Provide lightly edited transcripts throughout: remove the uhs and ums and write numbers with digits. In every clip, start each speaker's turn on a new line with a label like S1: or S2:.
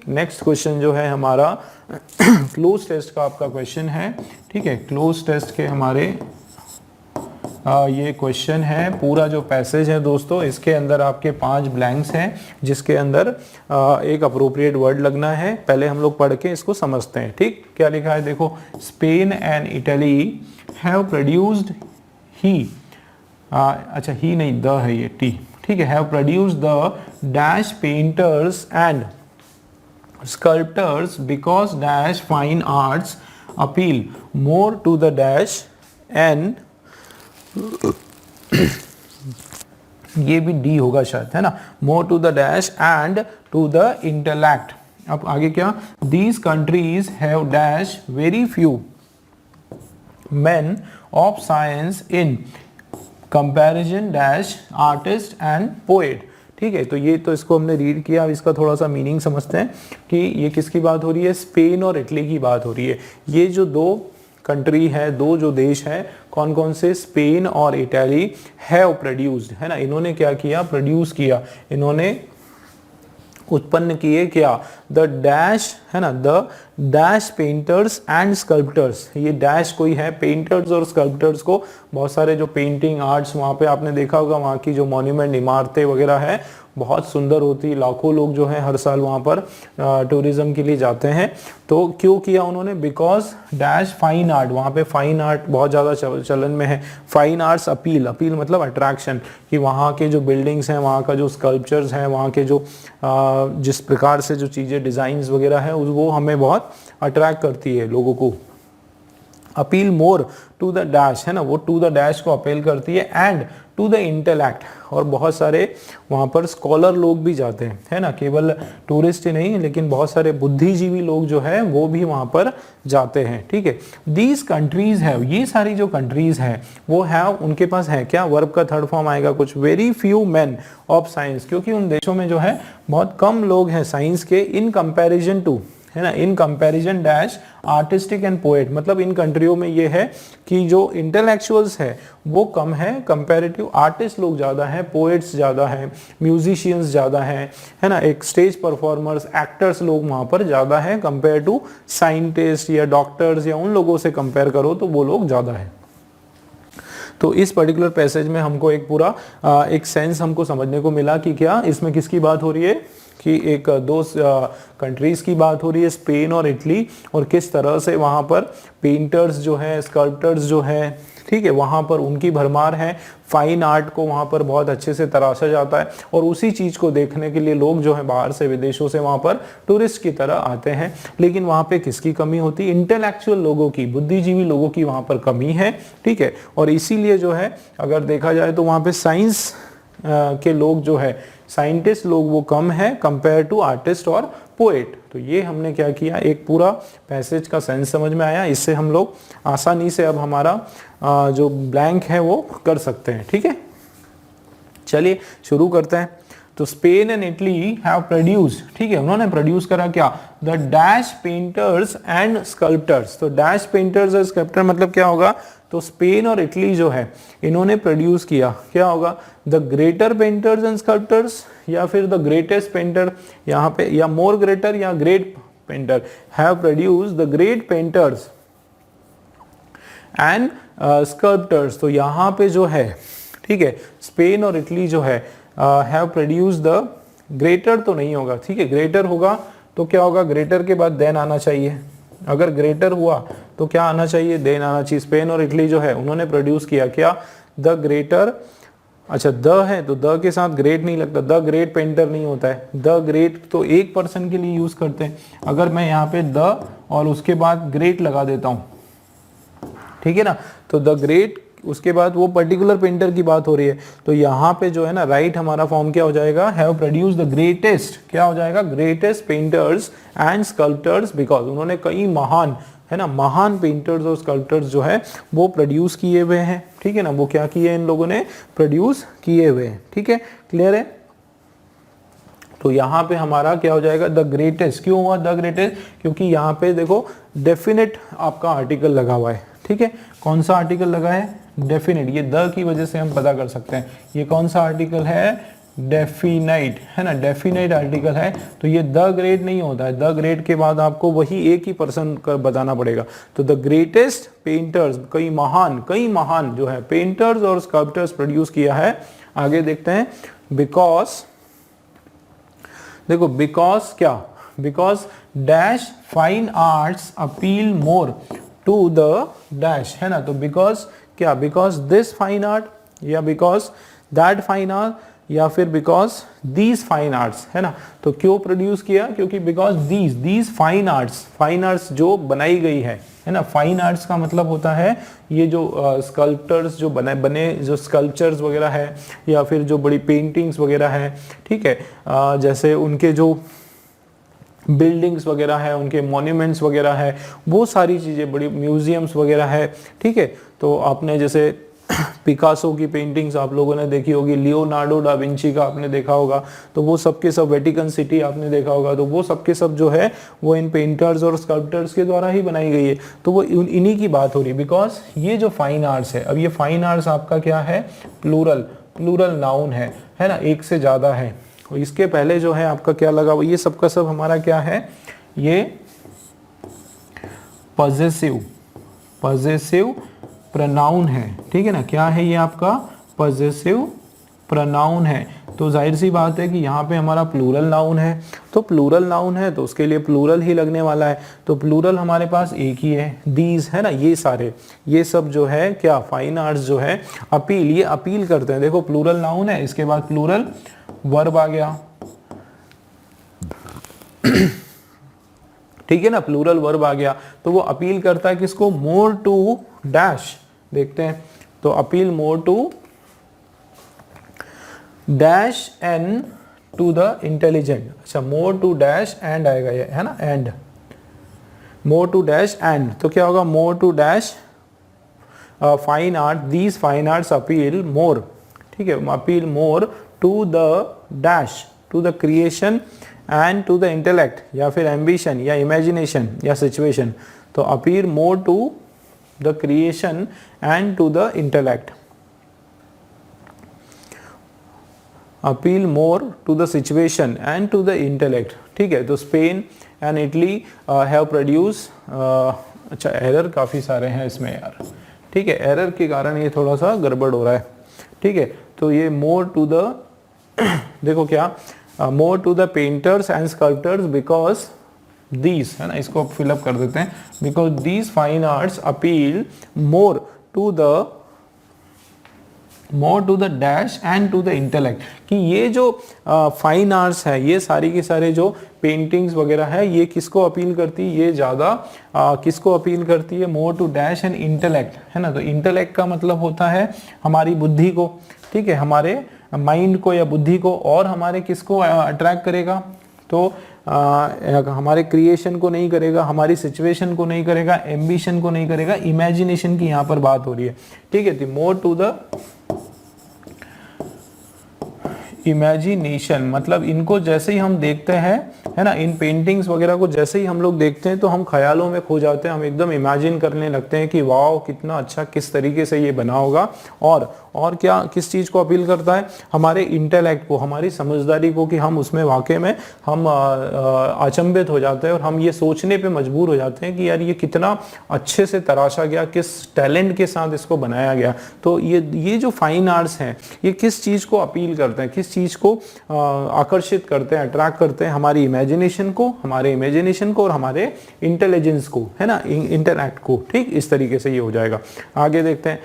S1: Next question जो है हमारा क्लोज टेस्ट का आपका क्वेश्चन है, ठीक है। क्लोज टेस्ट के हमारे ये क्वेश्चन है, पूरा जो पैसेज है दोस्तों इसके अंदर आपके 5 ब्लैंक्स हैं जिसके अंदर एक अप्रोप्रिएट वर्ड लगना है। पहले हम लोग पढ़ के इसको समझते हैं, ठीक। क्या लिखा है देखो, Spain and Italy have produced ही, अच्छा ही नहीं द है ये, टी, ठीक है, have produced the dash painters and sculptors because dash fine arts appeal more to the dash and ये भी डी होगा शायद, है ना, more to the dash and to the intellect। अब आगे क्या, these countries have dash very few men of science in comparison dash artist and poet, ठीक है। तो ये तो इसको हमने रीड किया, अब इसका थोड़ा सा मीनिंग समझते हैं कि ये किसकी बात हो रही है, स्पेन और इटली की बात हो रही है। ये जो दो कंट्री है, दो जो देश है, कौन कौन से, स्पेन और इटली, हैव प्रोड्यूस्ड, है ना, इन्होंने क्या किया, प्रोड्यूस किया, इन्होंने उत्पन्न किए क्या, द डैश, है ना, the dash painters and sculptors. ये डैश कोई है, पेंटर्स और स्कल्प्टर्स को, बहुत सारे जो पेंटिंग आर्ट्स वहाँ पे आपने देखा होगा, वहाँ की जो मॉन्यूमेंट इमारतें वगैरह है बहुत सुंदर होती है, लाखों लोग जो है हर साल वहाँ पर टूरिज्म के लिए जाते हैं। तो क्यों किया उन्होंने, बिकॉज डैश फाइन आर्ट, वहाँ पे फाइन आर्ट बहुत ज़्यादा चलन में है। फाइन आर्ट्स अपील, अपील मतलब अट्रैक्शन, कि वहाँ के जो बिल्डिंग्स हैं, वहाँ का जो स्कल्पचर्स हैं, वहाँ के जो जिस प्रकार से जो चीज़ें डिज़ाइंस वगैरह है वो हमें बहुत अट्रैक्ट करती है लोगों को। Appeal more to the dash, है ना, वो टू द डैश को अपील करती है, एंड टू द इंटेलेक्ट, और बहुत सारे वहाँ पर स्कॉलर लोग भी जाते हैं, है ना, केवल टूरिस्ट ही नहीं लेकिन बहुत सारे बुद्धिजीवी लोग जो है वो भी वहाँ पर जाते हैं, ठीक है। दीज कंट्रीज हैव, ये सारी जो कंट्रीज हैं वो हैव, उनके पास है क्या, वर्ब का थर्ड फॉर्म आएगा कुछ, very few man of science, क्योंकि उन देशों में जो है बहुत कम लोग हैं साइंस के, इन कंपेरिजन टू, है ना, in comparison dash artistic and poet, मतलब इन कंट्रियों में ये है कि जो इंटेलेक्चुअल्स है वो कम है, कंपैरेटिव आर्टिस्ट लोग ज़्यादा हैं, पोएट्स ज़्यादा हैं, म्यूजिशियंस ज़्यादा हैं, है ना, एक स्टेज परफॉर्मर्स, एक्टर्स लोग वहाँ पर ज़्यादा हैं कंपेयर टू साइंटिस्ट या डॉक्टर्स, या उन लोगों से कंपेयर करो तो वो लोग ज़्यादा हैं। तो इस पर्टिकुलर पैसेज में हमको एक पूरा एक सेंस हमको समझने को मिला कि क्या इसमें किसकी बात हो रही है, कि एक दो कंट्रीज की बात हो रही है, स्पेन और इटली, और किस तरह से वहाँ पर पेंटर्स जो है, स्कल्प्टर्स जो है, ठीक है, वहाँ पर उनकी भरमार है, फाइन आर्ट को वहाँ पर बहुत अच्छे से तराशा जाता है, और उसी चीज़ को देखने के लिए लोग जो है बाहर से, विदेशों से वहाँ पर टूरिस्ट की तरह आते हैं। लेकिन वहाँ पे किसकी कमी होती है, इंटेलेक्चुअल लोगों की, बुद्धिजीवी लोगों की वहाँ पर कमी है, ठीक है। और इसीलिए जो है अगर देखा जाए तो वहाँ पे साइंस के लोग जो है, साइंटिस्ट लोग वो कम है कंपेयर टू आर्टिस्ट और पोएट। तो ये हमने क्या किया, एक पूरा पैसेज का सेंस समझ में आया, इससे हम लोग आसानी से अब हमारा जो ब्लैंक है वो कर सकते हैं, ठीक है। चलिए शुरू करते हैं। तो Spain and Italy have produced, ठीक है, उन्होंने प्रोड्यूस करा क्या, the dash painters and sculptors. तो डैश पेंटर्स और स्कल्प्टर मतलब क्या होगा, तो स्पेन और इटली जो है इन्होंने प्रोड्यूस किया, क्या होगा, the greater painters and sculptors, या फिर द ग्रेटेस्ट पेंटर, यहाँ पे या मोर ग्रेटर या great painter, have produce the great painters and sculptors. तो यहाँ पे जो है, ठीक है, स्पेन और इटली जो है हैव प्रोड्यूस द, ग्रेटर तो नहीं होगा, ठीक है, ग्रेटर होगा तो क्या होगा, ग्रेटर के बाद देन आना चाहिए, अगर ग्रेटर हुआ तो क्या आना चाहिए, देन आना चाहिए। स्पेन और इटली जो है उन्होंने प्रोड्यूस किया क्या, द ग्रेटर, अच्छा द है तो द के साथ ग्रेट नहीं लगता, द ग्रेट पेंटर नहीं होता है, द ग्रेट तो एक पर्सन के लिए यूज करते हैं, अगर मैं यहाँ पे द और उसके बाद ग्रेट लगा देता हूँ, ठीक है ना, तो द ग्रेट, उसके बाद वो पर्टिकुलर पेंटर की बात हो रही है, तो यहाँ पे जो है ना राइट हमारा फॉर्म क्या हो जाएगा, हैव प्रोड्यूस द ग्रेटेस्ट, क्या हो जाएगा, greatest painters and sculptors, because उन्होंने कई महान, है ना, महान पेंटर्स और स्कल्प्टर्स जो है वो प्रोड्यूस किए हुए हैं, ठीक है ना, वो क्या किए इन लोगों ने, प्रोड्यूस किए हुए हैं, ठीक है, क्लियर है। तो यहाँ पे हमारा क्या हो जाएगा, द ग्रेटेस्ट, क्यों हुआ द ग्रेटेस्ट, क्योंकि यहाँ पे देखो डेफिनेट आपका आर्टिकल लगा हुआ है, ठीक है, कौन सा आर्टिकल लगा है, डेफिनेट, ये द की वजह से हम पता कर सकते हैं, ये कौन सा आर्टिकल है, डेफिनाइट, है ना, डेफिनाइट आर्टिकल है, तो ये द ग्रेट नहीं होता है, द ग्रेट के बाद आपको वही एक ही पर्सन का बताना पड़ेगा। तो द ग्रेटेस्ट पेंटर्स, कई महान जो है पेंटर्स और स्कल्प्टर्स प्रोड्यूस किया है। आगे देखते हैं, बिकॉज, देखो बिकॉज क्या, because dash fine arts appeal more to the dash, है ना, तो बिकॉज क्या, बिकॉज दिस फाइन आर्ट, या बिकॉज दैट फाइन आर्ट, या फिर बिकॉज दीज फाइन आर्ट्स, है ना। तो क्यों प्रोड्यूस किया, क्योंकि बिकॉज दीज फाइन आर्ट्स जो बनाई गई है ना। फाइन आर्ट्स का मतलब होता है ये जो स्कल्प्टर्स जो बने जो स्कल्पचर्स वगैरह है, या फिर जो बड़ी पेंटिंग्स वगैरह है, ठीक है, जैसे उनके जो बिल्डिंग्स वगैरह है, उनके मॉन्यूमेंट्स वगैरह है, वो सारी चीज़ें, बड़ी म्यूजियम्स वगैरह है, ठीक है। तो आपने जैसे पिकासो की पेंटिंग्स आप लोगों ने देखी होगी, लियोनार्डो डा विंची का आपने देखा होगा, तो वो सब के सब, वेटिकन सिटी आपने देखा होगा, तो वो सब के सब जो है वो इन पेंटर्स और स्कल्प्टर्स के द्वारा ही बनाई गई है। तो वो इन्हीं की बात हो रही है, बिकॉज ये जो फाइन आर्ट्स है, अब ये फाइन आर्ट्स आपका क्या है, प्लूरल नाउन है ना, एक से ज़्यादा है। और इसके पहले जो है आपका क्या लगा, ये सब का सब हमारा क्या है, ये पजेसिव प्रोनाउन है, ठीक है ना, क्या है ये आपका पजेसिव प्रोनाउन है। तो जाहिर सी बात है कि यहाँ पे हमारा प्लूरल नाउन है, तो प्लूरल नाउन है तो उसके लिए प्लूरल ही लगने वाला है। तो प्लूरल हमारे पास एक ही है, दीज, है ना, ये सारे, ये सब जो है क्या, फाइन आर्ट्स जो है अपील, ये अपील करते हैं। देखो प्लूरल नाउन है, इसके बाद प्लूरल वर्ब आ गया, ठीक है ना, प्लूरल वर्ब आ गया, तो वो अपील करता है किसको, मोर टू डैश, देखते हैं, तो appeal more to dash and to the intelligent. अच्छा, मोर टू डैश एंड आएगा ये, है ना, and, more to dash and, तो क्या होगा, more to dash fine art, these fine arts appeal more, ठीक है, appeal more to the dash, to the creation and to the intellect, या फिर एम्बिशन या इमेजिनेशन या सिचुएशन। तो appeal more to the creation and to the intellect, appeal more to the situation and to the intellect, ठीक है। तो Spain and Italy have produce, अच्छा error काफ़ी सारे हैं इसमें यार, ठीक है, एरर के कारण ये थोड़ा सा गड़बड़ हो रहा है, ठीक है। तो ये मोर टू द देखो क्या, more to the painters and sculptors because these, है ना, इसको फिलअप कर देते हैं, because these fine arts appeal more to the dash and to the intellect, कि ये जो फाइन आर्ट्स है, ये सारी के सारे जो पेंटिंग्स वगैरह है, ये किसको अपील करती है, ये ज़्यादा किसको अपील करती है, more to dash and intellect, है ना। तो इंटेलेक्ट का मतलब होता है हमारी बुद्धि को, ठीक है, हमारे माइंड को या बुद्धि को, और हमारे किसको अट्रैक्ट करेगा, तो हमारे क्रिएशन को नहीं करेगा, हमारी सिचुएशन को नहीं करेगा, एम्बिशन को नहीं करेगा, इमेजिनेशन की यहाँ पर बात हो रही है, ठीक है। तो मोर टू द इमेजिनेशन, मतलब इनको जैसे ही हम देखते हैं, है ना, इन पेंटिंग्स वगैरह को जैसे ही हम लोग देखते हैं तो हम ख्यालों में खो जाते हैं, हम एकदम इमेजिन करने लगते हैं कि वाह कितना अच्छा, किस तरीके से ये बना होगा। और क्या, किस चीज़ को अपील करता है, हमारे इंटेलेक्ट को, हमारी समझदारी को, कि हम उसमें वाकई में हम अचंभित हो जाते हैं और हम ये सोचने पे मजबूर हो जाते हैं कि यार ये कितना अच्छे से तराशा गया, किस टैलेंट के साथ इसको बनाया गया। तो ये जो फाइन आर्ट्स हैं, ये किस चीज़ को अपील करते हैं, किस चीज़ को आकर्षित करते हैं, अट्रैक्ट करते हैं, हमारी इमेजिनेशन को और हमारे इंटेलिजेंस को, है ना, इंटेलेक्ट को, ठीक, इस तरीके से ये हो जाएगा। आगे देखते हैं,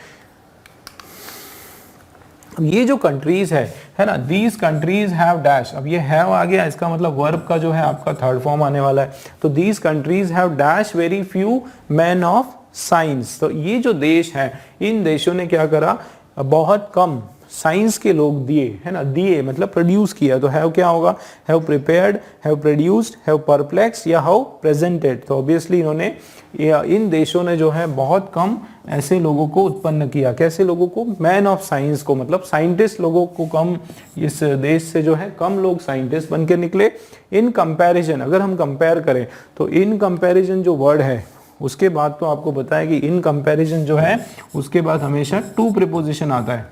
S1: ये जो कंट्रीज है ना, दीज कंट्रीज हैव डैश, अब ये हैव आ गया, इसका मतलब वर्ब का जो है आपका थर्ड फॉर्म आने वाला है। तो these countries have dash very few man of science, तो ये जो देश है, इन देशों ने क्या करा, बहुत कम साइंस के लोग दिए, है ना, दिए मतलब प्रोड्यूस किया। तो हैव क्या होगा, have prepared, have produced, have perplex या हैव प्रेजेंटेड। तो ऑब्वियसली इन्होंने, इन देशों ने जो है बहुत कम ऐसे लोगों को उत्पन्न किया, कैसे लोगों को, मैन ऑफ साइंस को, मतलब साइंटिस्ट लोगों को कम, इस देश से जो है कम लोग साइंटिस्ट बन के निकले। इन कंपैरिजन, अगर हम कंपेयर करें तो इन कंपैरिजन जो वर्ड है, उसके बाद तो आपको पता है कि इन कंपैरिजन जो है उसके बाद हमेशा टू प्रीपोजिशन आता है,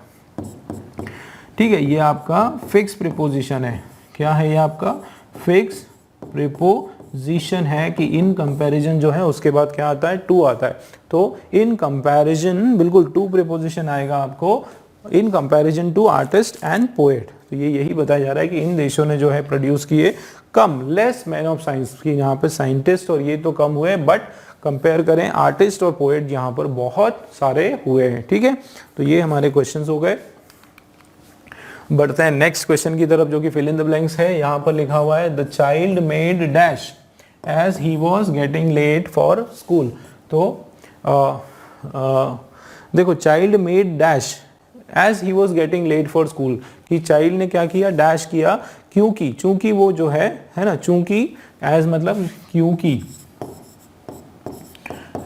S1: ठीक है, ये आपका फिक्स प्रीपोजिशन है। क्या है ये आपका फिक्स प्रीपोजिशन है कि इन कंपैरिजन जो है उसके बाद क्या आता है, टू आता है। तो इन कंपैरिजन बिल्कुल टू प्रीपोजिशन आएगा आपको in comparison to artist and poet. तो ये यही बताया जा रहा है कि इन देशों ने जो है प्रोड्यूस किए कम, लेस मैन ऑफ साइंस की, यहाँ पे साइंटिस्ट और ये तो कम हुए, बट कंपेयर करें आर्टिस्ट और पोएट यहाँ पर बहुत सारे हुए हैं। ठीक है, तो ये हमारे क्वेश्चंस हो गए। बढ़ते हैं नेक्स्ट क्वेश्चन की तरफ जो कि फिल इन द ब्लैंक्स है। यहाँ पर लिखा हुआ है the child made dash as he was getting late for school. तो देखो child made dash as he was getting late for school, कि चाइल्ड ने क्या किया, डैश किया, क्योंकि, चूंकि वो जो है ना, चूंकि, एज मतलब क्योंकि,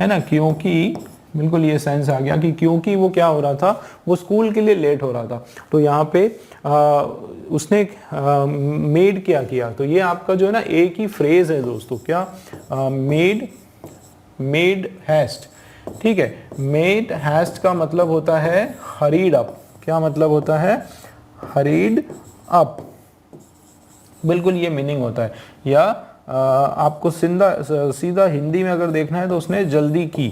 S1: है ना, क्योंकि, बिल्कुल ये सेंस आ गया कि क्योंकि वो क्या हो रहा था, वो स्कूल के लिए लेट हो रहा था। तो यहाँ पे उसने मेड क्या किया, तो ये आपका जो है ना एक ही फ्रेज है दोस्तों, क्या, मेड हैस्ट। ठीक है, मेड हैस्ट का मतलब होता है हरीड अप। क्या मतलब होता है, हरीड अप, बिल्कुल ये मीनिंग होता है। या आपको सीधा हिंदी में अगर देखना है तो उसने जल्दी की,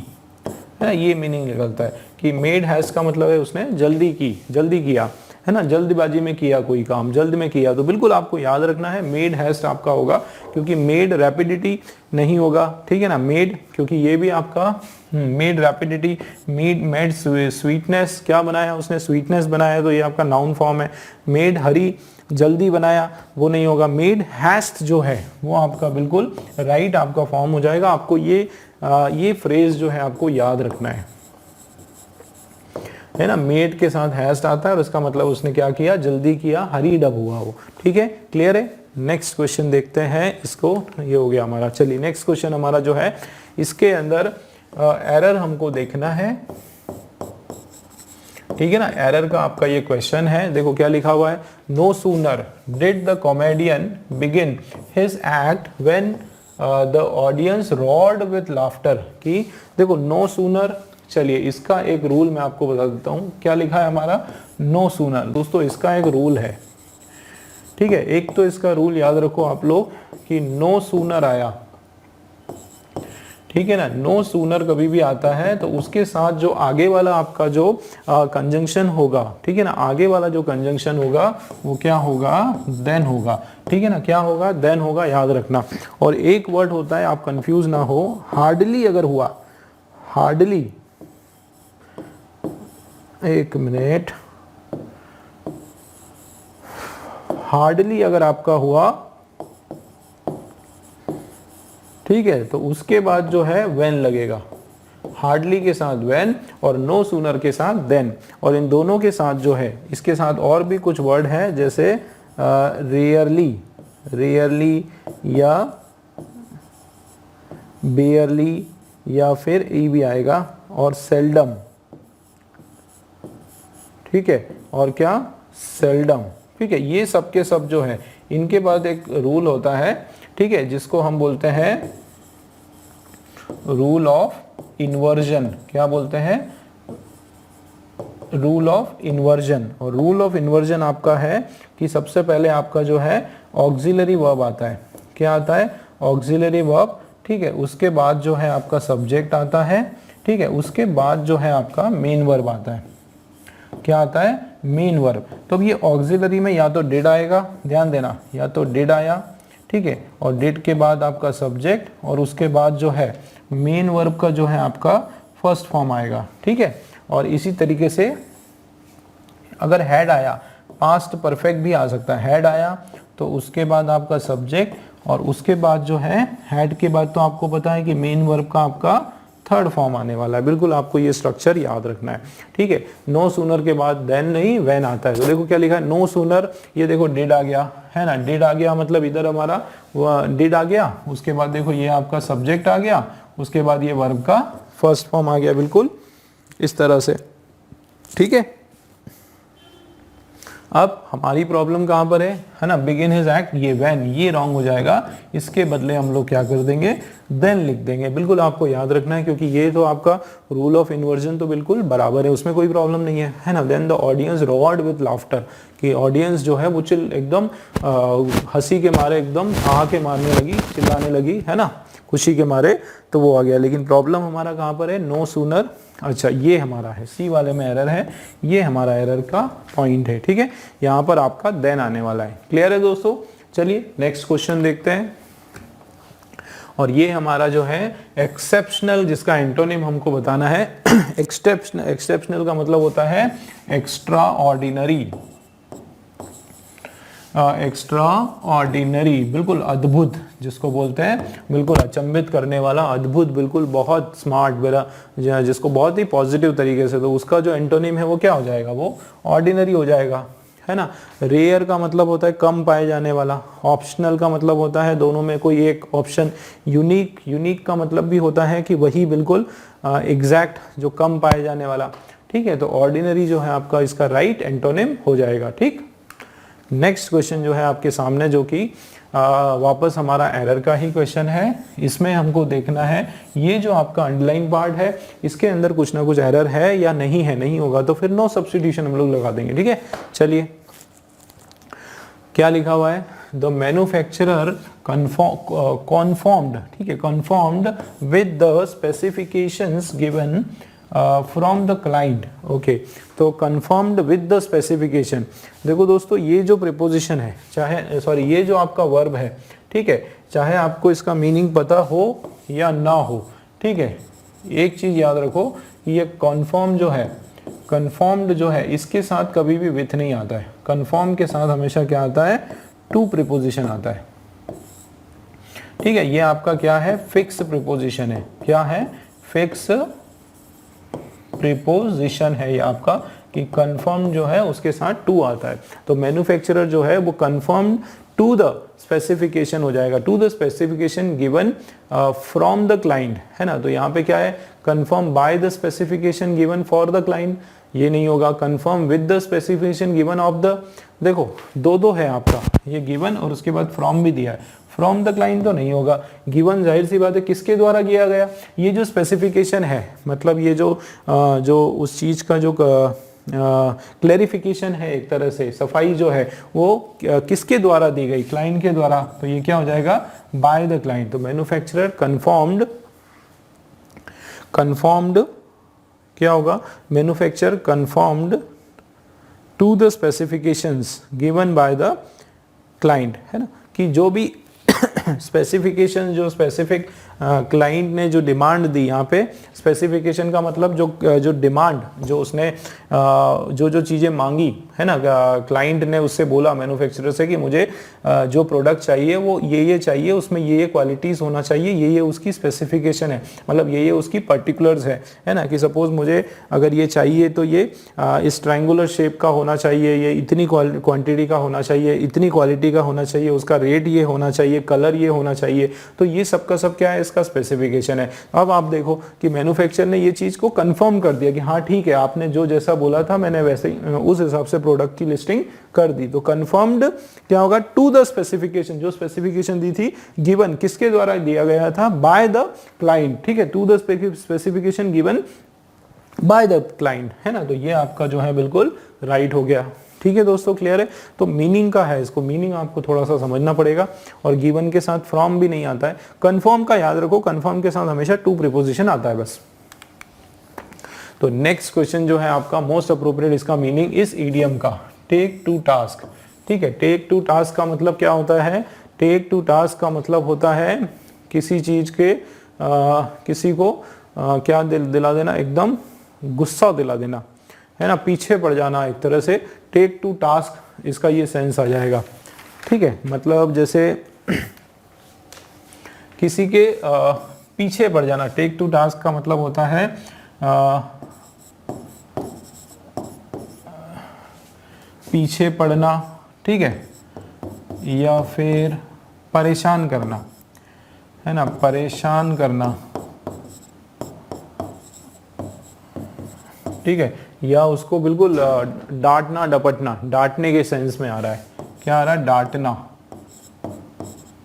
S1: है ना, ये मीनिंग निकलता है कि मेड हैस्ट का मतलब है उसने जल्दी की, जल्दी किया, है ना, जल्दबाजी में किया कोई काम, जल्द में किया। तो बिल्कुल आपको याद रखना है मेड हैस्ट आपका होगा, क्योंकि मेड रैपिडिटी नहीं होगा। ठीक है ना, मेड, क्योंकि ये भी आपका मेड रैपिडिटी, मेड स्वीटनेस, क्या बनाया उसने, स्वीटनेस बनाया, तो ये आपका नाउन फॉर्म है। मेड हरी, जल्दी बनाया, वो नहीं होगा। मेड हैस्ट जो है वो आपका बिल्कुल राइट आपका फॉर्म हो जाएगा। आपको ये फ्रेज जो है आपको याद रखना है ना, मेड के साथ हैस्ट आता है और इसका मतलब उसने क्या किया, जल्दी किया, हरीड अप हुआ वो। ठीक है, क्लियर है। नेक्स्ट क्वेश्चन देखते हैं इसको, ये हो गया हमारा। चलिए नेक्स्ट क्वेश्चन हमारा जो है इसके अंदर एरर हमको देखना है। ठीक है ना, एरर का आपका ये क्वेश्चन है। देखो क्या लिखा हुआ है, no sooner did the comedian begin his act when the audience roared with laughter. कि देखो नो सूनर, चलिए इसका एक रूल मैं आपको बता देता हूं। क्या लिखा है हमारा, नो सूनर। दोस्तों इसका एक रूल है, ठीक है, एक तो इसका रूल याद रखो आप लोग कि नो सूनर आया, ठीक है ना, नो सूनर कभी भी आता है तो उसके साथ जो आगे वाला आपका जो कंजंक्शन होगा, ठीक है ना, आगे वाला जो कंजंक्शन होगा वो क्या होगा, देन होगा। ठीक है ना, क्या होगा, देन होगा, याद रखना। और एक वर्ड होता है, आप कंफ्यूज ना हो, हार्डली अगर हुआ, हार्डली, एक मिनट, हार्डली अगर आपका हुआ, ठीक है, तो उसके बाद जो है व्हेन लगेगा। हार्डली के साथ व्हेन और नो सूनर के साथ देन। और इन दोनों के साथ जो है, इसके साथ और भी कुछ वर्ड है, जैसे रेयरली, रेयरली या बेयरली, या फिर ई भी आएगा, और सेल्डम। ठीक है, और क्या, सेल्डम। ठीक है, ये सब के सब जो है इनके बाद एक रूल होता है, ठीक है, जिसको हम बोलते हैं रूल ऑफ इन्वर्जन। क्या बोलते हैं, रूल ऑफ इन्वर्जन। और रूल ऑफ इन्वर्जन आपका है कि सबसे पहले आपका जो है ऑक्सिलरी वर्ब आता है। क्या आता है, ऑक्सिलरी वर्ब। ठीक है, उसके बाद जो है आपका सब्जेक्ट आता है। ठीक है, उसके बाद जो है आपका मेन वर्ब आता है। क्या आता है, मेन वर्ब। तो अब ये ऑक्सिलरी में या तो डिड आएगा, ध्यान देना, या तो डिड आया, ठीक है, और डिड के बाद आपका सब्जेक्ट, और उसके बाद जो है मेन वर्ब का जो है आपका फर्स्ट फॉर्म आएगा। ठीक है, और इसी तरीके से अगर हैड आया, पास्ट परफेक्ट भी आ सकता है, हैड आया तो उसके बाद आपका सब्जेक्ट, और उसके बाद जो है हैड के बाद तो आपको पता है कि मेन वर्ब का आपका थर्ड फॉर्म आने वाला है। बिल्कुल आपको ये स्ट्रक्चर याद रखना है। ठीक है, नो सूनर के बाद देन नहीं, व्हेन आता है। तो देखो क्या लिखा है, नो सूनर, ये देखो डिड आ गया, है ना, डिड आ गया मतलब इधर हमारा डिड आ गया, उसके बाद देखो ये आपका सब्जेक्ट आ गया, उसके बाद ये वर्ब का फर्स्ट फॉर्म आ गया, बिल्कुल इस तरह से। ठीक है, अब हमारी प्रॉब्लम कहाँ पर है ना, बिगिन हिज एक्ट, ये व्हेन, ये रॉन्ग हो जाएगा, इसके बदले हम लोग क्या कर देंगे, देन लिख देंगे। बिल्कुल आपको याद रखना है, क्योंकि ये तो आपका रूल ऑफ इन्वर्जन तो बिल्कुल बराबर है, उसमें कोई प्रॉब्लम नहीं है ना। Then the audience roared with laughter, कि ऑडियंस जो है वो एकदम हंसी के मारे एकदम के मारने लगी, चिल्लाने लगी, है ना, खुशी के मारे, तो वो आ गया। लेकिन प्रॉब्लम हमारा कहाँ पर है, नो सूनर, अच्छा ये हमारा है, सी वाले में एरर है, ये हमारा एरर का पॉइंट है, ठीक है। यहाँ पर आपका देन आने वाला है। क्लियर है दोस्तों? चलिए नेक्स्ट क्वेश्चन देखते हैं। और ये हमारा जो है एक्सेप्शनल, जिसका एंटोनिम हमको बताना है। एक्सेप्शनल का मतलब होता है एक्स्ट्रा ऑर्डिनरी, एक्स्ट्रा ऑर्डिनरी, बिल्कुल अद्भुत जिसको बोलते हैं, बिल्कुल अचंभित करने वाला, अद्भुत, बिल्कुल बहुत स्मार्ट, जिसको बहुत ही पॉजिटिव तरीके से, तो उसका जो एंटोनिम है वो क्या हो जाएगा, वो ऑर्डिनरी हो जाएगा, है ना। रेयर का मतलब होता है कम पाए जाने वाला, ऑप्शनल का मतलब होता है दोनों में कोई एक ऑप्शन, यूनिक, यूनिक का मतलब भी होता है कि वही बिल्कुल एग्जैक्ट जो कम पाए जाने वाला, ठीक है। तो ऑर्डिनरी जो है आपका इसका राइट एंटोनिम हो जाएगा, ठीक। नेक्स्ट क्वेश्चन जो है आपके सामने, जो कि वापस हमारा एरर का ही क्वेश्चन है। इसमें हमको देखना है ये जो आपका अंडरलाइन पार्ट है, इसके अंदर कुछ ना कुछ एरर है या नहीं है, नहीं होगा तो फिर नो सब्स्टिट्यूशन हम लोग लगा देंगे, ठीक है। चलिए क्या लिखा हुआ है, द मैन्युफैक्चरर कन्फर्म्ड, ठीक है, confirmed with the specifications given from the client, okay. तो कन्फर्म्ड विद द स्पेसिफिकेशन, देखो दोस्तों ये जो प्रीपोजिशन है, चाहे सॉरी ये जो आपका वर्ब है, ठीक है, चाहे आपको इसका मीनिंग पता हो या ना हो, ठीक है, एक चीज याद रखो, ये कन्फर्म जो है, कन्फर्म्ड जो है, इसके साथ कभी भी विथ नहीं आता है। कन्फर्म के साथ हमेशा क्या आता है, टू प्रीपोजिशन आता है, ठीक है। ये आपका क्या है, फिक्स प्रीपोजिशन है, क्या है, फिक्स प्रीपोजिशन है ये आपका, कि कंफर्म जो है उसके साथ टू आता है। तो मैन्युफैक्चरर जो है वो कंफर्म टू द स्पेसिफिकेशन हो जाएगा, to the specification given from the client, है ना। तो यहाँ पे क्या है, confirm by the specification given for the client, ये नहीं होगा। Confirm with the specification given of the, देखो दो है आपका, ये गिवन और उसके बाद फ्रॉम भी दिया है, फ्रॉम द क्लाइंट तो नहीं होगा। गिवन जाहिर सी बात है किसके द्वारा किया गया, ये जो स्पेसिफिकेशन है, मतलब ये जो उस चीज का जो क्लैरिफिकेशन है, एक तरह से सफाई जो है वो किसके द्वारा दी गई, क्लाइंट के द्वारा, तो ये क्या हो जाएगा, बाय द क्लाइंट। तो मैन्युफैक्चरर कन्फर्म्ड क्या होगा, manufacturer confirmed to the specifications given by the client, है ना, कि जो भी स्पेसिफिकेशन, जो स्पेसिफिक क्लाइंट ने जो डिमांड दी, यहाँ पे स्पेसिफिकेशन का मतलब जो डिमांड, जो उसने जो चीज़ें मांगी, है ना, क्लाइंट ने उससे बोला मैन्युफैक्चरर से कि मुझे जो प्रोडक्ट चाहिए वो ये चाहिए, उसमें ये क्वालिटीज़ होना चाहिए, ये उसकी स्पेसिफिकेशन है, मतलब ये उसकी पर्टिकुलर्स है ना। कि सपोज मुझे अगर ये चाहिए तो ये इस ट्रायंगुलर शेप का होना चाहिए, ये इतनी क्वांटिटी का होना चाहिए, इतनी क्वालिटी का होना चाहिए, उसका रेट ये होना चाहिए, कलर ये होना चाहिए, तो ये सब का सब क्या है, इसका स्पेसिफिकेशन है। अब आप देखो कि मैन्युफैक्चरर ने ये चीज़ को कंफर्म कर दिया कि हाँ ठीक है, आपने जो जैसा बोला था मैंने वैसे ही उस हिसाब से प्रोडक्ट की लिस्टिंग कर दी। तो कंफर्म्ड क्या होगा, टू द स्पेसिफिकेशन, जो स्पेसिफिकेशन दी थी, गिवन किसके द्वारा दिया गया था, बाय द क्लाइंट, ठीक है, to the specification given by the client, है ना। तो ये आपका जो है बिल्कुल राइट हो गया, ठीक है दोस्तों, क्लियर है। तो मीनिंग का है, इसको मीनिंग आपको थोड़ा सा समझना पड़ेगा, और गिवन के साथ फ्रॉम भी नहीं आता है। कंफर्म का याद रखो, कंफर्म के साथ हमेशा टू प्रीपोजिशन आता है बस। तो नेक्स्ट क्वेश्चन जो है आपका मोस्ट अप्रोप्रिएट, इसका मीनिंग इस ईडियम का, टेक टू टास्क, ठीक है। टेक टू टास्क का मतलब क्या होता है, टेक टू टास्क का मतलब होता है किसी चीज के किसी को क्या दिला देना, एकदम गुस्सा दिला देना, है ना, पीछे पड़ जाना एक तरह से। टेक टू टास्क इसका ये सेंस आ जाएगा, ठीक है। मतलब जैसे किसी के पीछे पड़ जाना, टेक टू टास्क का मतलब होता है पीछे पड़ना, ठीक है, या फिर परेशान करना, है ना, परेशान करना, ठीक है, या उसको बिल्कुल डांटना डपटना, डांटने के सेंस में आ रहा है। क्या आ रहा है? डांटना,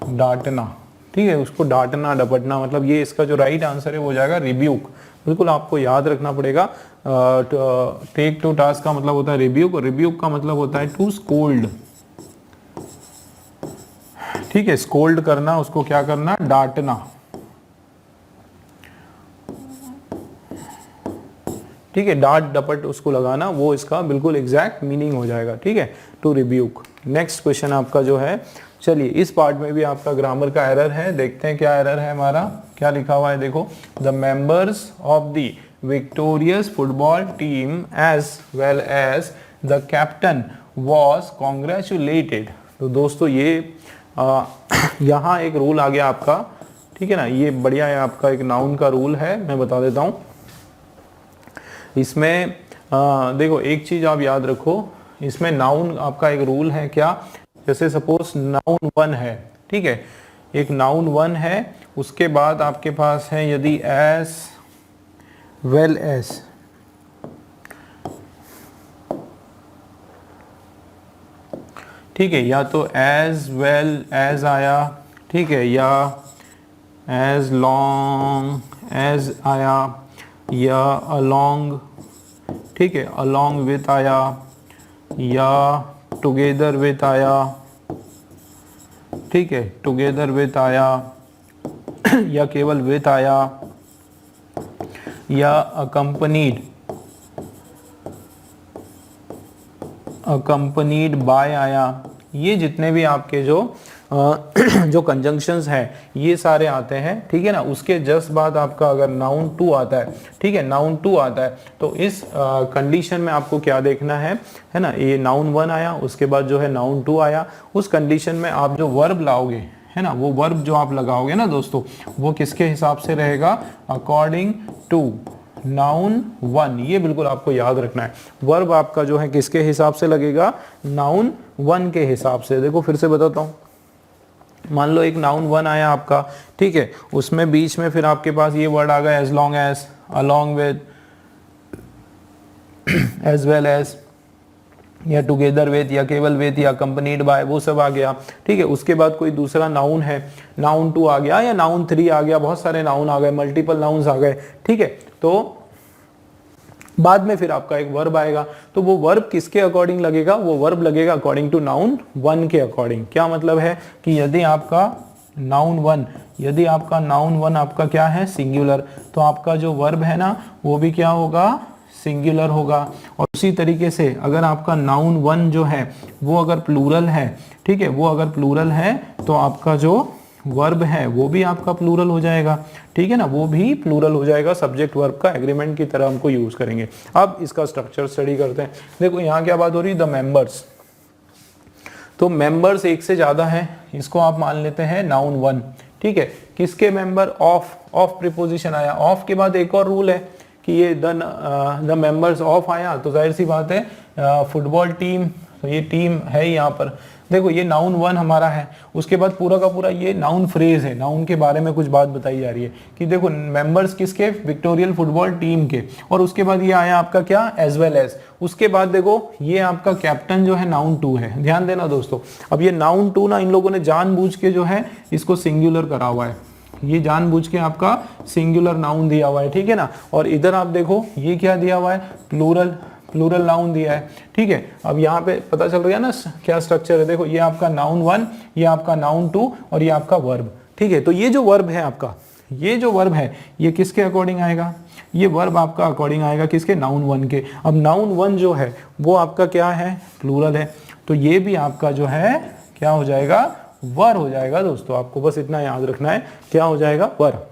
S1: डांटना, ठीक है, उसको डांटना डपटना, मतलब ये इसका जो राइट आंसर है वो हो जाएगा रिब्यूक। बिल्कुल आपको याद रखना पड़ेगा। टेक टू टास्क का मतलब होता है रिब्यूक, और रिब्यूक का मतलब होता है टू स्कोल्ड। ठीक है, स्कोल्ड करना, उसको क्या करना? डांटना। ठीक है, डांट डपट उसको लगाना, वो इसका बिल्कुल एग्जैक्ट मीनिंग हो जाएगा। ठीक है, टू रिब्यूक। नेक्स्ट क्वेश्चन आपका जो है, चलिए इस पार्ट में भी आपका ग्रामर का एरर है, देखते हैं क्या एरर है हमारा। क्या लिखा हुआ है देखो, the members of the victorious football team as well as the captain was congratulated. तो दोस्तों ये यहाँ एक रूल आ गया आपका, ठीक है ना, ये बढ़िया है आपका, एक नाउन का रूल है, मैं बता देता हूँ इसमें। देखो एक चीज आप याद रखो, इसमें नाउन आपका एक रूल है क्या, जैसे सपोज नाउन वन है, ठीक है, एक नाउन वन है, उसके बाद आपके पास है यदि एज वेल एज, ठीक है, या तो एज वेल एज आया, ठीक है, या एज लॉन्ग एज आया, या अलोंग, ठीक है, अलोंग विथ आया, या टुगेदर विथ आया, ठीक है, टुगेदर विथ आया, या केवल विथ आया, या अकम्पनीड बाय आया। ये जितने भी आपके जो जो कंजंक्शंस हैं ये सारे आते हैं, ठीक है ना। उसके जस्ट बाद आपका अगर नाउन टू आता है, ठीक है, नाउन टू आता है, तो इस कंडीशन में आपको क्या देखना है ना, ये नाउन वन आया, उसके बाद जो है नाउन टू आया, उस कंडीशन में आप जो वर्ब लाओगे, है ना, वो वर्ब जो आप लगाओगे ना दोस्तों, वो किसके हिसाब से रहेगा? According to noun one. ये बिल्कुल आपको याद रखना है, वर्ब आपका जो है किसके हिसाब से लगेगा? नाउन वन के हिसाब से। देखो फिर से बताता हूँ, मान लो एक नाउन वन आया आपका, ठीक है, उसमें बीच में फिर आपके पास ये वर्ड आ गया as long as, along with, as well as, या टुगेदर विथ, या केवल विथ, या कंपनीड बाय, वो सब आ गया, ठीक है। उसके बाद कोई दूसरा नाउन है, नाउन टू आ गया या नाउन थ्री आ गया, बहुत सारे नाउन आ गए, मल्टीपल नाउन्स आ गए, ठीक है। तो बाद में फिर आपका एक वर्ब आएगा, तो वो वर्ब किसके अकॉर्डिंग लगेगा? वो वर्ब लगेगा अकॉर्डिंग टू नाउन वन के अकॉर्डिंग। क्या मतलब है कि यदि आपका नाउन वन आपका क्या है? सिंगुलर, तो आपका जो वर्ब है ना वो भी क्या होगा? सिंगुलर होगा। और उसी तरीके से अगर आपका नाउन वन जो है वो अगर प्लूरल है, ठीक है, वो अगर प्लूरल है तो आपका जो वर्ब है वो भी आपका प्लूरल हो जाएगा, ठीक है ना, वो भी प्लूरल हो जाएगा, सब्जेक्ट वर्ब का एग्रीमेंट की तरह हमको यूज करेंगे। अब इसका स्ट्रक्चर स्टडी करते हैं। देखो यहाँ क्या बात हो रही है? द मेंबर्स, तो मेंबर्स एक से ज्यादा है, इसको आप मान लेते हैं नाउन वन, ठीक है। किसके मेंबर? ऑफ प्रीपोजिशन आया, ऑफ के बाद एक और रूल है कि ये द मेंबर्स ऑफ आया, तो जाहिर सी बात है फुटबॉल टीम, तो ये टीम है यहाँ पर। देखो ये नाउन वन हमारा है, उसके बाद पूरा का पूरा ये नाउन फ्रेज है, नाउन के बारे में कुछ बात बताई जा रही है कि देखो मेंबर्स किसके? विक्टोरियल फुटबॉल टीम के। और उसके बाद ये आया आपका क्या? As well as. उसके बाद देखो ये आपका कैप्टन जो है नाउन टू है, ध्यान देना दोस्तों। अब ये नाउन टू ना इन लोगों ने जानबूझ के जो है इसको सिंगुलर करा हुआ है, ये जानबूझ के आपका सिंगुलर नाउन दिया हुआ है, ठीक है ना। और इधर आप देखो ये क्या दिया हुआ है? प्लूरल नाउन दिया है, ठीक है। अब यहाँ पे पता चल रहा है ना क्या स्ट्रक्चर है? देखो ये आपका नाउन वन, ये आपका नाउन टू, और ये आपका वर्ब, ठीक है। तो ये जो वर्ब है आपका, ये जो वर्ब है ये किसके अकॉर्डिंग आएगा? ये वर्ब आपका अकॉर्डिंग आएगा किसके? नाउन वन के। अब नाउन वन जो है वो आपका क्या है? प्लूरल है, तो ये भी आपका जो है क्या हो जाएगा? वर हो जाएगा दोस्तों। आपको बस इतना याद रखना है, क्या हो जाएगा? वर।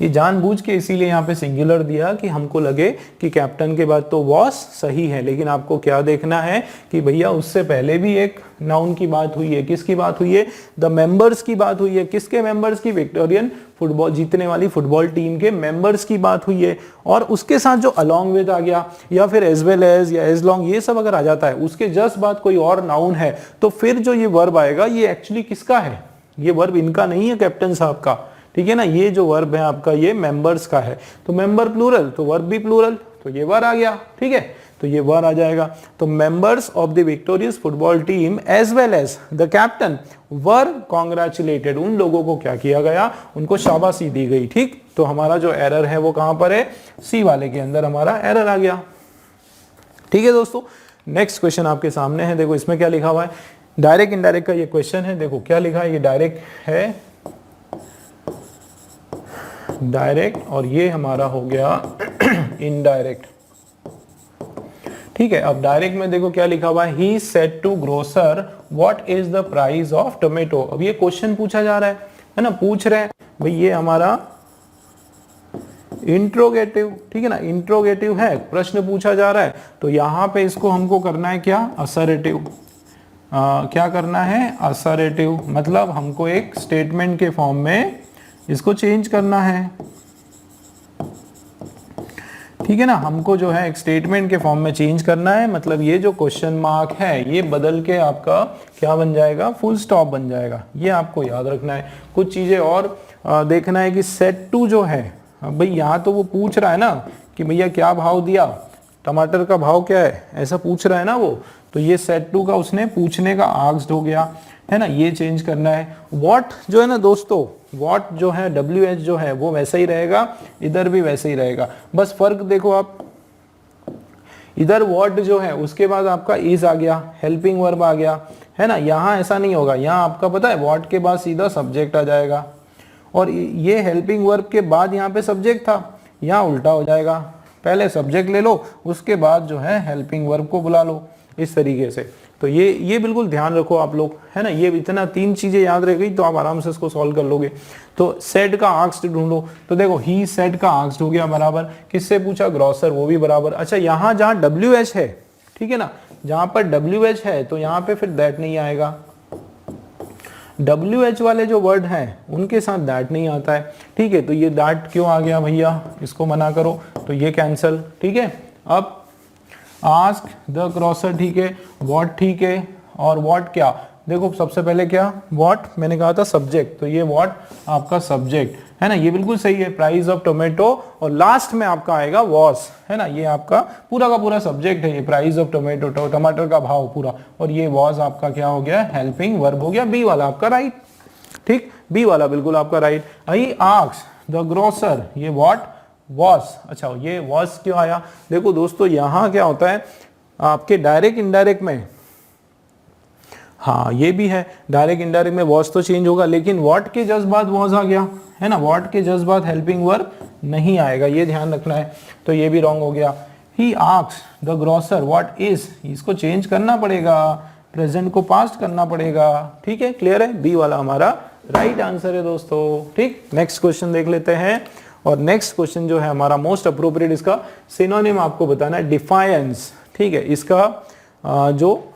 S1: ये जानबूझ के इसीलिए यहाँ पे सिंगुलर दिया कि हमको लगे कि कैप्टन के बाद तो वॉस सही है, लेकिन आपको क्या देखना है कि भैया उससे पहले भी एक नाउन की बात हुई है। किसकी बात हुई है? द मेंबर्स की बात हुई है। किसके मेंबर्स की? विक्टोरियन फुटबॉल जीतने वाली फुटबॉल टीम के मेंबर्स की बात हुई है। और उसके साथ जो अलोंग विद आ गया, या फिर एज वेल एज, या एज लॉन्ग, ये सब अगर आ जाता है, उसके जस्ट बाद कोई और नाउन है, तो फिर जो ये वर्ब आएगा ये एक्चुअली किसका है? ये वर्ब इनका नहीं है, कैप्टन साहब का, ठीक है ना। ये जो वर्ब है आपका ये मेंबर्स का है, तो मेंबर प्लूरल तो वर्ब भी प्लूरल, तो ये वर आ गया, ठीक है, तो ये वर आ जाएगा। तो members of the victorious football team as well as the captain were congratulated, उन लोगों को क्या किया गया, उनको शाबाशी दी गई, ठीक। तो हमारा जो एरर है वो कहां पर है, सी वाले के अंदर हमारा एरर आ गया, ठीक है दोस्तों। नेक्स्ट क्वेश्चन आपके सामने है, देखो इसमें क्या लिखा हुआ है, डायरेक्ट इनडायरेक्ट का ये क्वेश्चन है। देखो क्या लिखा है, ये डायरेक्ट है, डायरेक्ट, और ये हमारा हो गया इनडायरेक्ट, ठीक है। अब डायरेक्ट में देखो क्या लिखा हुआ है, he said to grocer what is the price of tomato. अब ये क्वेश्चन पूछा जा रहा है ना, पूछ रहे हैं भाई, ये हमारा इंट्रोगेटिव, ठीक है ना, इंट्रोगेटिव है, प्रश्न पूछा जा रहा है, तो यहां पे इसको हमको करना है क्या, असर्टिव। क्या करना है, असर्टिव, मतलब हमको एक स्टेटमेंट के फॉर्म में इसको चेंज करना है, ठीक है ना, हमको जो है एक स्टेटमेंट के फॉर्म में चेंज करना है। मतलब ये जो क्वेश्चन मार्क है ये बदल के आपका क्या बन जाएगा, फुल स्टॉप बन जाएगा, ये आपको याद रखना है। कुछ चीजें और देखना है कि सेट टू जो है, भाई यहाँ तो वो पूछ रहा है ना कि भैया क्या भाव दिया, टमाटर का भाव क्या है, ऐसा पूछ रहा है ना वो, तो ये सेट टू का उसने पूछने का आस्क्ड हो गया, है ना, ये चेंज करना है। व्हाट जो है ना दोस्तों, व्हाट जो है WH जो है वो वैसा ही रहेगा, इधर भी वैसे ही रहेगा, बस फर्क देखो आप, इधर व्हाट जो है उसके बाद आपका इज आ गया, हेल्पिंग वर्ब आ गया, है ना, यहाँ ऐसा नहीं होगा, यहाँ आपका पता है व्हाट के बाद सीधा सब्जेक्ट आ जाएगा, और ये हेल्पिंग वर्ब के बाद यहाँ पे सब्जेक्ट था, यहाँ उल्टा हो जाएगा, पहले सब्जेक्ट ले लो उसके बाद जो है हेल्पिंग वर्ब को बुला लो, इस तरीके से। तो ये बिल्कुल ध्यान रखो आप लोग, है ना, ये इतना 3 चीजें याद रह गई तो आप आराम से इसको सॉल्व कर लोगे। तो सेड का आस्क्ड ढूंढो, तो देखो ही सेड का आस्क्ड हो गया बराबर, किससे पूछा, ग्रोसर, वो भी बराबर। अच्छा यहाँ जहाँ WH है, ठीक है ना, जहां पर WH है तो यहाँ पे फिर दैट नहीं आएगा, WH वाले जो वर्ड हैं उनके साथ दैट नहीं आता है, ठीक है, तो ये दैट क्यों आ गया भैया, इसको मना करो, तो ये कैंसल, ठीक है। अब आस्क द ग्रोसर, ठीक है, व्हाट, ठीक है, और व्हाट क्या, देखो सबसे पहले क्या, व्हाट मैंने कहा था सब्जेक्ट, तो ये व्हाट आपका सब्जेक्ट है ना, ये बिल्कुल सही है, प्राइस ऑफ टोमेटो, और लास्ट में आपका आएगा वॉस, है ना, ये आपका पूरा का पूरा सब्जेक्ट है, ये प्राइस ऑफ टोमेटो, टमाटर का भाव पूरा, और ये वॉस आपका क्या हो गया, हेल्पिंग वर्ब हो गया, बी वाला आपका राइट, ठीक, बी वाला बिल्कुल आपका right. I asked the grocer, ये व्हाट वॉस, अच्छा ये वॉस क्यों आया, देखो दोस्तों यहाँ क्या होता है आपके डायरेक्ट इनडायरेक्ट में, हाँ ये भी है, डायरेक्ट इनडायरेक्ट में वॉस तो चेंज होगा, लेकिन व्हाट के जस्ट बाद वॉस आ गया, है ना, व्हाट के जस्ट बाद हेल्पिंग वर्ब नहीं आएगा, ये ध्यान रखना है, तो ये भी रॉन्ग हो गया। He asked the grocer what is, इसको चेंज करना पड़ेगा, प्रेजेंट को पास्ट करना पड़ेगा, ठीक है, क्लियर है, बी वाला हमारा राइट आंसर है दोस्तों, ठीक। नेक्स्ट क्वेश्चन देख लेते हैं, और नेक्स्ट क्वेश्चन जो है हमारा मोस्ट अप्रोप्रिएट, इसका सिनोनिम आपको बताना है, डिफायंस, ठीक है, इसका जो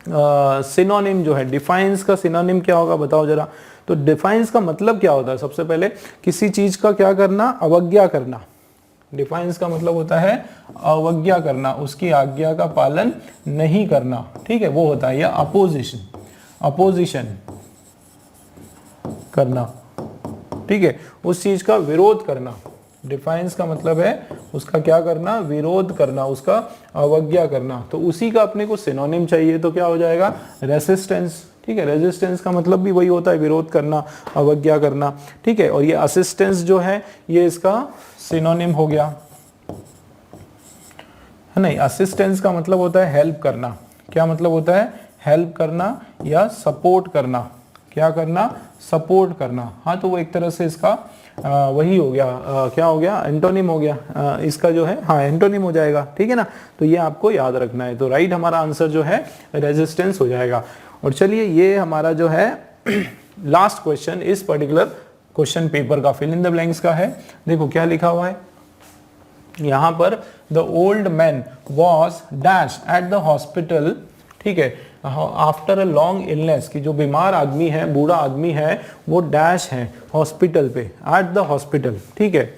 S1: सिनोनिम जो है, डिफाइंस का सिनोनिम क्या होगा बताओ जरा। तो डिफाइंस का मतलब क्या होता है, सबसे पहले किसी चीज का क्या करना, अवज्ञा करना, डिफाइंस का मतलब होता है अवज्ञा करना, उसकी आज्ञा का पालन नहीं करना, ठीक है, वो होता है, या अपोजिशन, अपोजिशन करना, ठीक है, उस चीज का विरोध करना, डिफाइंस का मतलब है उसका क्या करना, विरोध करना, उसका अवज्ञा करना, तो उसी का अपने को सिनोनिम चाहिए, तो क्या हो जाएगा, रेसिस्टेंस, ठीक है, रेजिस्टेंस का मतलब भी वही होता है, विरोध करना, अवज्ञा करना, ठीक है, और ये असिस्टेंस जो है ये इसका सिनोनिम हो गया, है नहीं, असिस्टेंस का मतलब होता है हेल्प करना, क्या मतलब होता है, हेल्प करना या सपोर्ट करना, क्या करना, सपोर्ट करना, हाँ, तो वो एक तरह से इसका वही हो गया, क्या हो गया, एंटोनिम हो गया, इसका जो है, हाँ एंटोनिम हो जाएगा, ठीक है ना, तो ये आपको याद रखना है, तो राइट हमारा आंसर जो है रेजिस्टेंस हो जाएगा। और चलिए ये हमारा जो है लास्ट क्वेश्चन इस पर्टिकुलर क्वेश्चन पेपर का, फिल इन द ब्लैंक्स का है, देखो क्या लिखा हुआ है यहाँ पर, the old man was dash at the hospital, ठीक है, आफ्टर अ लॉन्ग इलनेस, की जो बीमार आदमी है, बूढ़ा आदमी है, वो डैश है हॉस्पिटल पे, एट द हॉस्पिटल, ठीक है,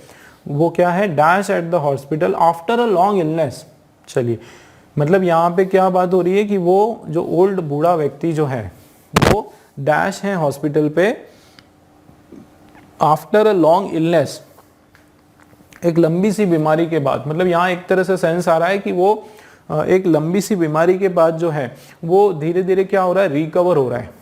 S1: वो क्या है, dash at the hospital after a long illness. चलिए मतलब यहाँ पे क्या बात हो रही है कि वो जो ओल्ड बूढ़ा व्यक्ति जो है वो डैश है हॉस्पिटल पे आफ्टर अ लॉन्ग इलनेस, एक लंबी सी बीमारी के बाद, मतलब यहाँ एक तरह से सेंस आ रहा है कि वो एक लंबी सी बीमारी के बाद जो है वो धीरे धीरे क्या हो रहा है, रिकवर हो रहा है।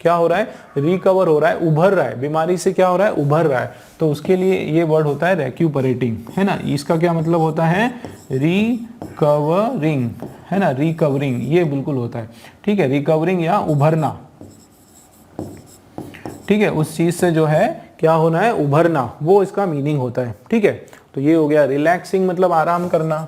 S1: क्या हो रहा है, रिकवर हो रहा है, उभर रहा है, बीमारी से क्या हो रहा है, उभर रहा है। तो उसके लिए ये वर्ड होता है रेक्यूपरेटिंग, है ना। इसका क्या मतलब होता है, रिकवरिंग, है ना, रिकवरिंग, ये बिल्कुल होता है, ठीक है, रिकवरिंग या उभरना, ठीक है, उस चीज से जो है क्या होना है, उभरना, वो इसका मीनिंग होता है, ठीक है। तो ये हो गया। रिलैक्सिंग मतलब आराम करना,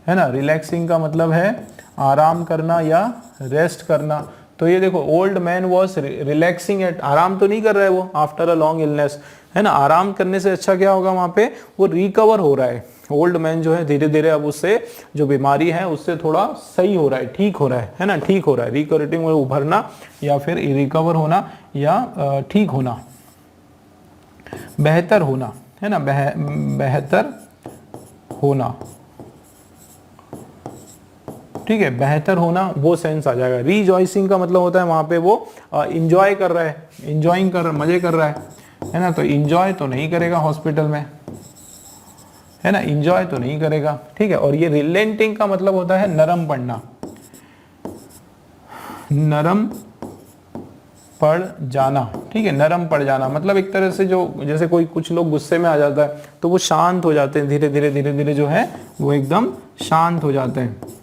S1: है ना, रिलैक्सिंग का मतलब है आराम करना या रेस्ट करना। तो ये देखो, old man was relaxing at, आराम तो नहीं कर रहा है वो, आफ्टर अ लॉन्ग इलनेस, है ना। आराम करने से अच्छा क्या होगा, वहां पे वो रिकवर हो रहा है। ओल्ड मैन जो है धीरे धीरे अब उससे जो बीमारी है उससे थोड़ा सही हो रहा है, ठीक हो रहा है ना, ठीक हो रहा है। रिकवरेटिंग में उभरना या फिर रिकवर होना या ठीक होना, बेहतर होना, है ना, बेहतर होना, ठीक है, बेहतर होना, वो सेंस आ जाएगा। रीजॉइसिंग का मतलब होता है वहां पे वो इंजॉय कर रहा है, इंजॉइंग कर, मजे कर रहा है ना। तो इंजॉय तो नहीं करेगा हॉस्पिटल में, है ना, इंजॉय तो नहीं करेगा, ठीक है। और ये रिलेंटिंग का मतलब होता है नरम पड़ना, नरम पड़ जाना, ठीक है, नरम पड़ जाना मतलब एक तरह से जो, जैसे कोई कुछ लोग गुस्से में आ जाता है तो वो शांत हो जाते हैं, धीरे धीरे जो है वो एकदम शांत हो जाते हैं।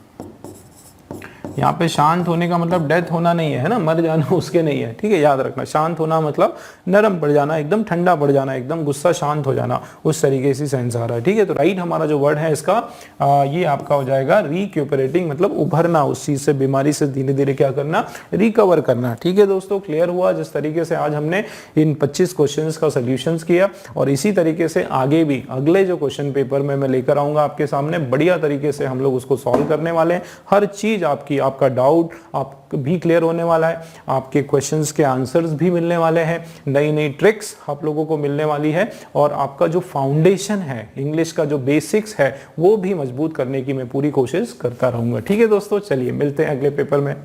S1: यहाँ पे शांत होने का मतलब डेथ होना नहीं है ना, मर जाना उसके नहीं है, ठीक है, याद रखना। शांत होना मतलब नरम पड़ जाना, एकदम ठंडा पड़ जाना, एकदम गुस्सा शांत हो जाना, उस तरीके से सेंस आ रहा है, ठीक है। तो राइट हमारा जो वर्ड है इसका ये आपका हो जाएगा रिक्यूपरेटिंग, मतलब उभरना, उस चीज से, बीमारी से धीरे धीरे क्या करना, रिकवर करना, ठीक है दोस्तों। क्लियर हुआ जिस तरीके से आज हमने इन 25 क्वेश्चंस का सॉल्यूशंस किया, और इसी तरीके से आगे भी अगले जो क्वेश्चन पेपर में मैं लेकर आऊंगा आपके सामने, बढ़िया तरीके से हम लोग उसको सॉल्व करने वाले हैं। हर चीज आपकी, आपका डाउट आप भी क्लियर होने वाला है, आपके क्वेश्चंस के आंसर्स भी मिलने वाले हैं, नई नई ट्रिक्स आप लोगों को मिलने वाली है, और आपका जो फाउंडेशन है, इंग्लिश का जो बेसिक्स है, वो भी मजबूत करने की मैं पूरी कोशिश करता रहूंगा, ठीक है दोस्तों। चलिए मिलते हैं अगले पेपर में।